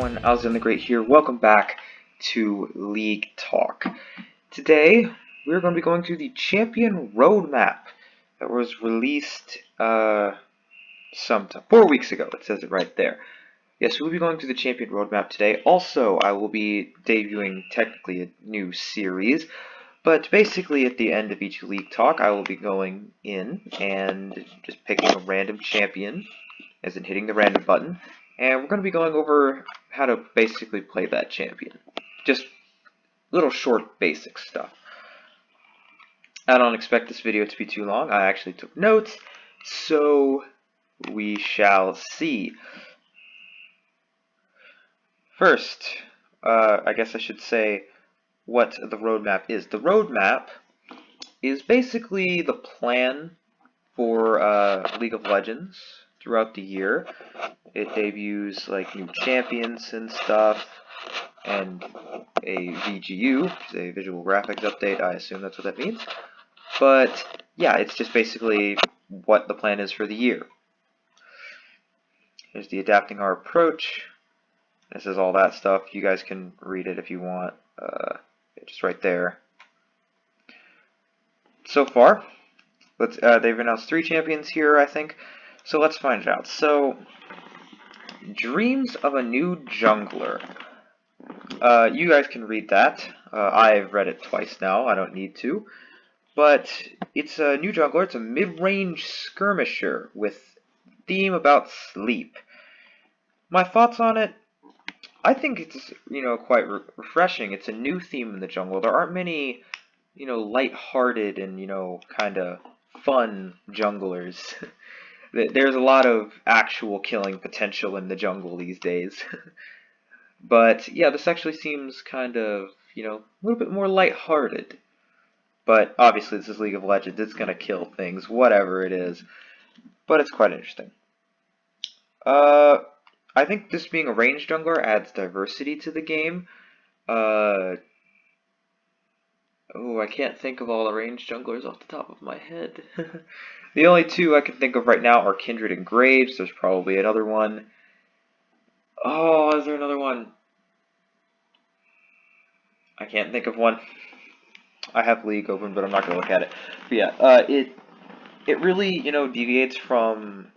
everyone, Alzin the Great here. Welcome back to League Talk. Today, we're going to be going through the Champion Roadmap that was released sometime 4 weeks ago. It says it right there. Yes, we'll be going through the Champion Roadmap today. Also, I will be debuting technically a new series, but basically at the end of each League Talk, I will be going in and just picking a random champion, as in hitting the random button, and we're going to be going over how to basically play that champion. Just little short basic stuff. I don't expect this video to be too long. I actually took notes, so we shall see. First, I guess I should say what the roadmap is. The roadmap is basically the plan for League of Legends throughout the year. It debuts like new champions and stuff, and a VGU, which is a visual graphics update. I assume that's what that means. But yeah, it's just basically what the plan is for the year. Here's the adapting our approach. This is all that stuff. You guys can read it if you want. Just right there. So far, they've announced 3 champions here, I think. So let's find out. So, Dreams of a New Jungler. You guys can read that. I've read it twice now. I don't need to. But it's a new jungler. It's a mid-range skirmisher with theme about sleep. My thoughts on it? I think it's, quite refreshing. It's a new theme in the jungle. There aren't many, light-hearted and, kind of fun junglers. There's a lot of actual killing potential in the jungle these days. But, yeah, this actually seems kind of, a little bit more light-hearted. But, obviously, this is League of Legends. It's going to kill things, whatever it is. But it's quite interesting. I think this being a ranged jungler adds diversity to the game. I can't think of all the ranged junglers off the top of my head. The only 2 I can think of right now are Kindred and Graves. There's probably another one. Oh, is there another one? I can't think of one. I have League open, but I'm not going to look at it. But yeah, it really, deviates from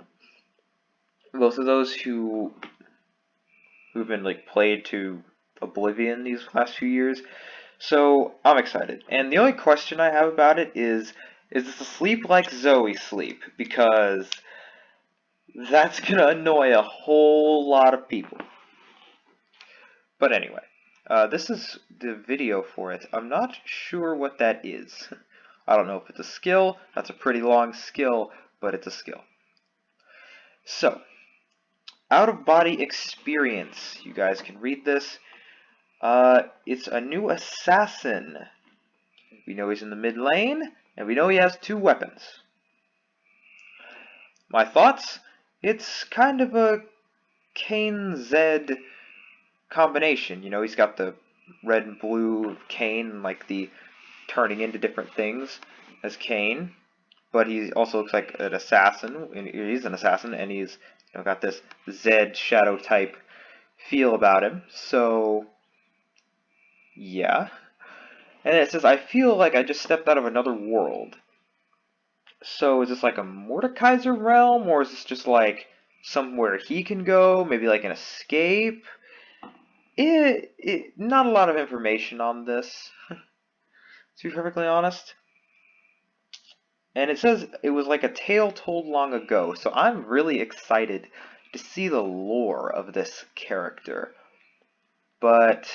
most of those who've been played to oblivion these last few years. So I'm excited. And the only question I have about it is this a sleep like Zoe sleep? Because that's gonna annoy a whole lot of people. But anyway, this is the video for it. I'm not sure what that is. I don't know if it's a skill. That's a pretty long skill, but it's a skill. So, out-of-body experience. You guys can read this. It's a new assassin. We know he's in the mid lane, and we know he has 2 weapons. My thoughts? It's kind of a Kayn-Zed combination. He's got the red and blue Kayn, like the turning into different things as Kayn, but he also looks like an assassin. He's an assassin, and he's got this Zed shadow type feel about him. So yeah. And it says, I feel like I just stepped out of another world. So is this like a Mordekaiser realm, or is this just like somewhere he can go? Maybe like an escape? Not a lot of information on this, to be perfectly honest. And it says it was like a tale told long ago, so I'm really excited to see the lore of this character. But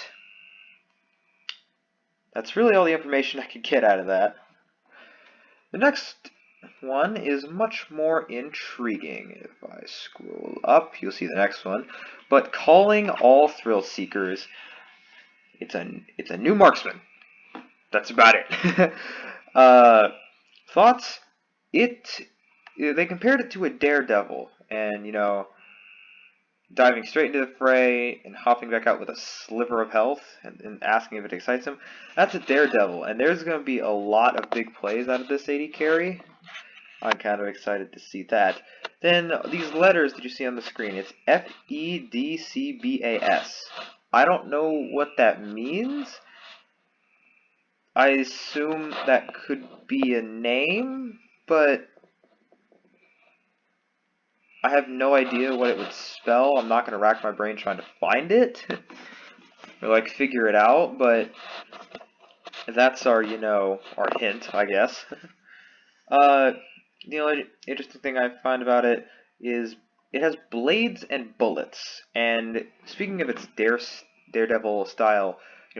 that's really all the information I could get out of that. The next one is much more intriguing. If I scroll up, you'll see the next one. But calling all thrill seekers, it's a new marksman. That's about it. Thoughts? They compared it to a daredevil, and diving straight into the fray and hopping back out with a sliver of health and asking if it excites him. That's a daredevil, and there's going to be a lot of big plays out of this AD carry. I'm kind of excited to see that. Then these letters that you see on the screen, it's FEDCBAS. I don't know what that means. I assume that could be a name, but I have no idea what it would spell. I'm not going to rack my brain trying to find it or like figure it out, but that's our, our hint, I guess. The only interesting thing I find about it is it has blades and bullets. And speaking of its daredevil style,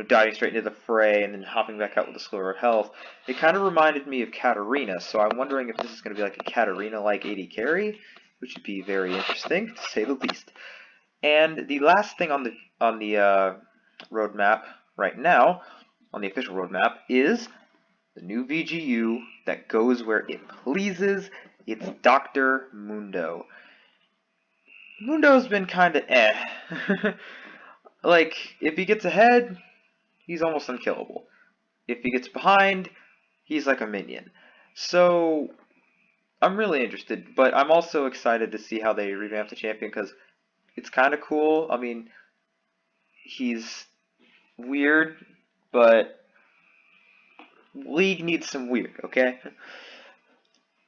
diving straight into the fray and then hopping back out with a sliver of health, it kind of reminded me of Katarina. So I'm wondering if this is going to be like a Katarina-like AD carry, which would be very interesting to say the least. And the last thing on the roadmap right now, on the official roadmap, is the new VGU that goes where it pleases. It's Dr. Mundo. Mundo's been kinda like, if he gets ahead, he's almost unkillable. If he gets behind, he's like a minion. So, I'm really interested, but I'm also excited to see how they revamp the champion, because it's kinda cool. I mean, he's weird, but League needs some weird, okay?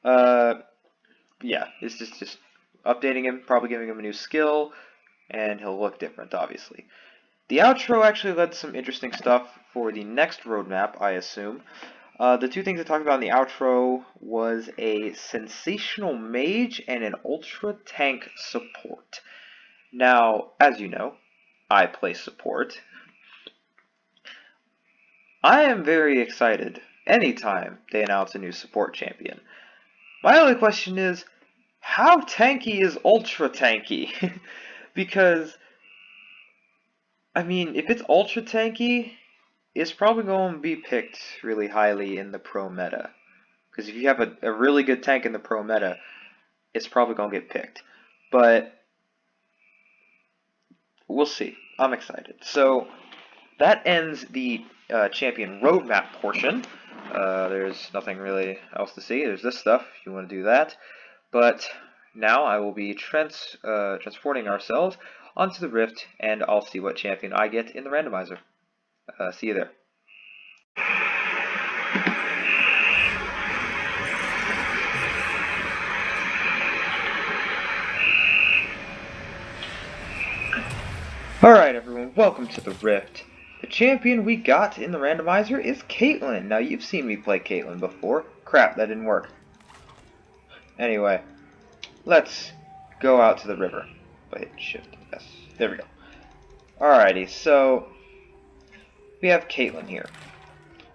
Yeah, it's just updating him, probably giving him a new skill, and he'll look different, obviously. The outro actually led to some interesting stuff for the next roadmap, I assume. The two things I talked about in the outro was a sensational mage and an ultra tank support. Now, as you know, I play support. I am very excited anytime they announce a new support champion. My only question is, how tanky is ultra tanky? Because, I mean, if it's ultra tanky, it's probably going to be picked really highly in the pro meta. Because if you have a really good tank in the pro meta, it's probably going to get picked. But, we'll see. I'm excited. So, that ends the champion roadmap portion. There's nothing really else to see. There's this stuff, if you want to do that. But now I will be transporting ourselves onto the Rift, and I'll see what champion I get in the randomizer. See you there. Alright everyone, welcome to the Rift. The champion we got in the randomizer is Caitlyn. Now you've seen me play Caitlyn before. Crap, that didn't work. Anyway, let's go out to the river. If I hit Shift S. There we go. Alrighty, so we have Caitlyn here.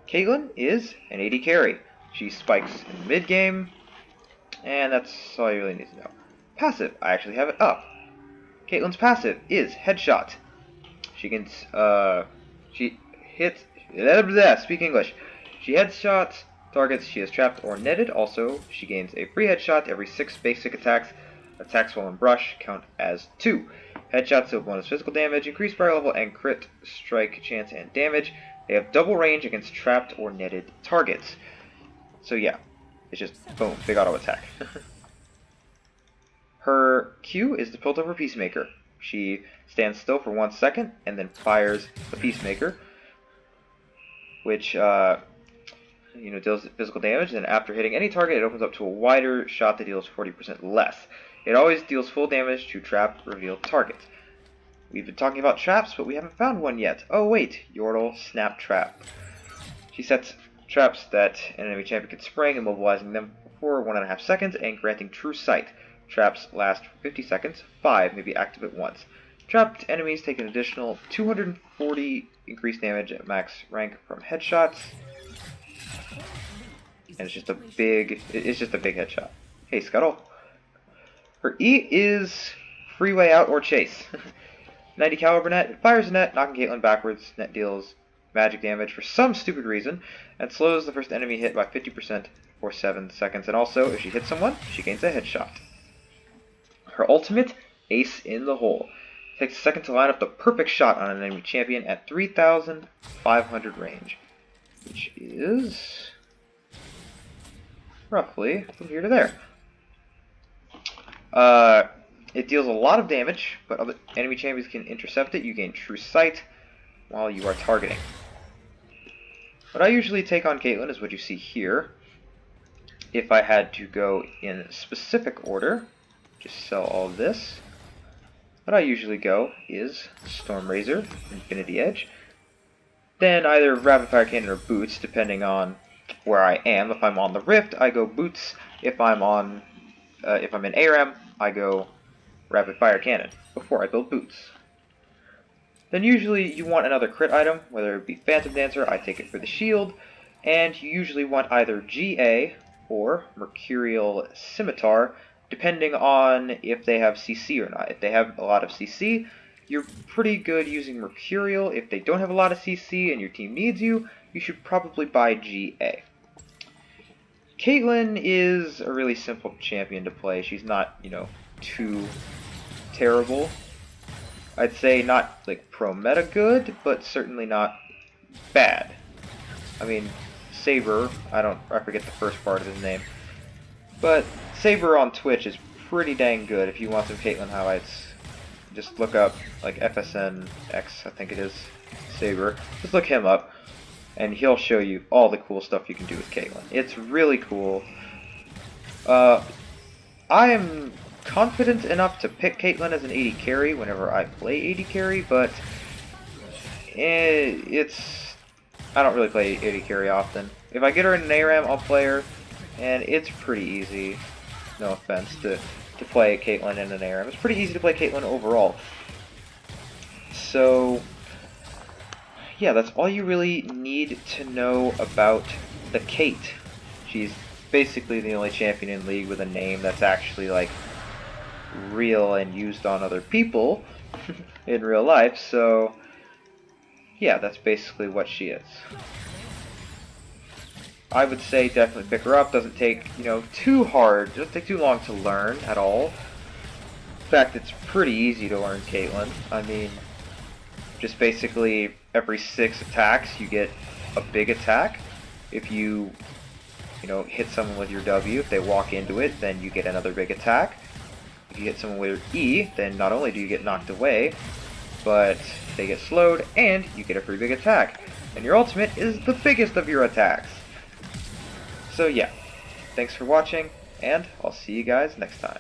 Caitlyn is an AD carry. She spikes in the mid game, and that's all you really need to know. Passive, I actually have it up. Caitlyn's passive is Headshot. She can, she hits, speak English. She headshots targets she has trapped or netted. Also, she gains a free headshot every 6 basic attacks. Attacks while in brush count as 2. Headshots deal bonus physical damage, increased fire level, and crit strike chance and damage. They have double range against trapped or netted targets. So yeah, it's just boom, big auto attack. Her Q is the Piltover Peacemaker. She stands still for 1 second and then fires the Peacemaker, which deals physical damage. And after hitting any target, it opens up to a wider shot that deals 40% less. It always deals full damage to trapped revealed targets. We've been talking about traps, but we haven't found one yet. Oh wait, Yordle Snap Trap. She sets traps that an enemy champion can spring, immobilizing them for 1.5 seconds and granting True Sight. Traps last for 50 seconds, 5 may be active at once. Trapped enemies take an additional 240 increased damage at max rank from headshots. And it's just a big headshot. Hey, Scuttle. Her E is Freeway Out or Chase. 90 caliber net, it fires a net, knocking Caitlyn backwards. Net deals magic damage for some stupid reason, and slows the first enemy hit by 50% for 7 seconds. And also, if she hits someone, she gains a headshot. Her ultimate, Ace in the Hole. Takes a second to line up the perfect shot on an enemy champion at 3,500 range, which is roughly from here to there. It deals a lot of damage, but other enemy champions can intercept it. You gain true sight while you are targeting. What I usually take on Caitlyn is what you see here. If I had to go in specific order, just sell all of this. What I usually go is Storm Razor, Infinity Edge, then either Rapid Fire Cannon or Boots, depending on where I am. If I'm on the Rift, I go Boots. If I'm in ARAM, I go Rapid Fire Cannon before I build Boots. Then usually you want another crit item, whether it be Phantom Dancer, I take it for the shield, and you usually want either GA or Mercurial Scimitar, depending on if they have CC or not. If they have a lot of CC, you're pretty good using Mercurial. If they don't have a lot of CC and your team needs you, you should probably buy GA. Caitlyn is a really simple champion to play. She's not, too terrible. I'd say not like pro meta good, but certainly not bad. I mean, Saber, I forget the first part of his name, but Saber on Twitch is pretty dang good. If you want some Caitlyn highlights, just look up like FSNX, I think it is, Saber. Just look him up, and he'll show you all the cool stuff you can do with Caitlyn. It's really cool. I am confident enough to pick Caitlyn as an AD carry whenever I play AD carry, but I don't really play AD carry often. If I get her in an ARAM, I'll play her, and it's pretty easy, no offense, to play Caitlyn in an ARAM. It's pretty easy to play Caitlyn overall. So, yeah, that's all you really need to know about the Kate. She's basically the only champion in League with a name that's actually, like, real and used on other people in real life, so yeah, that's basically what she is. I would say definitely pick her up. Doesn't take, too hard, doesn't take too long to learn at all. In fact, it's pretty easy to learn Caitlyn. I mean, just basically every 6 attacks you get a big attack. If you, hit someone with your W, if they walk into it, then you get another big attack. If you hit someone with E, then not only do you get knocked away, but they get slowed, and you get a pretty big attack. And your ultimate is the biggest of your attacks. So yeah, thanks for watching, and I'll see you guys next time.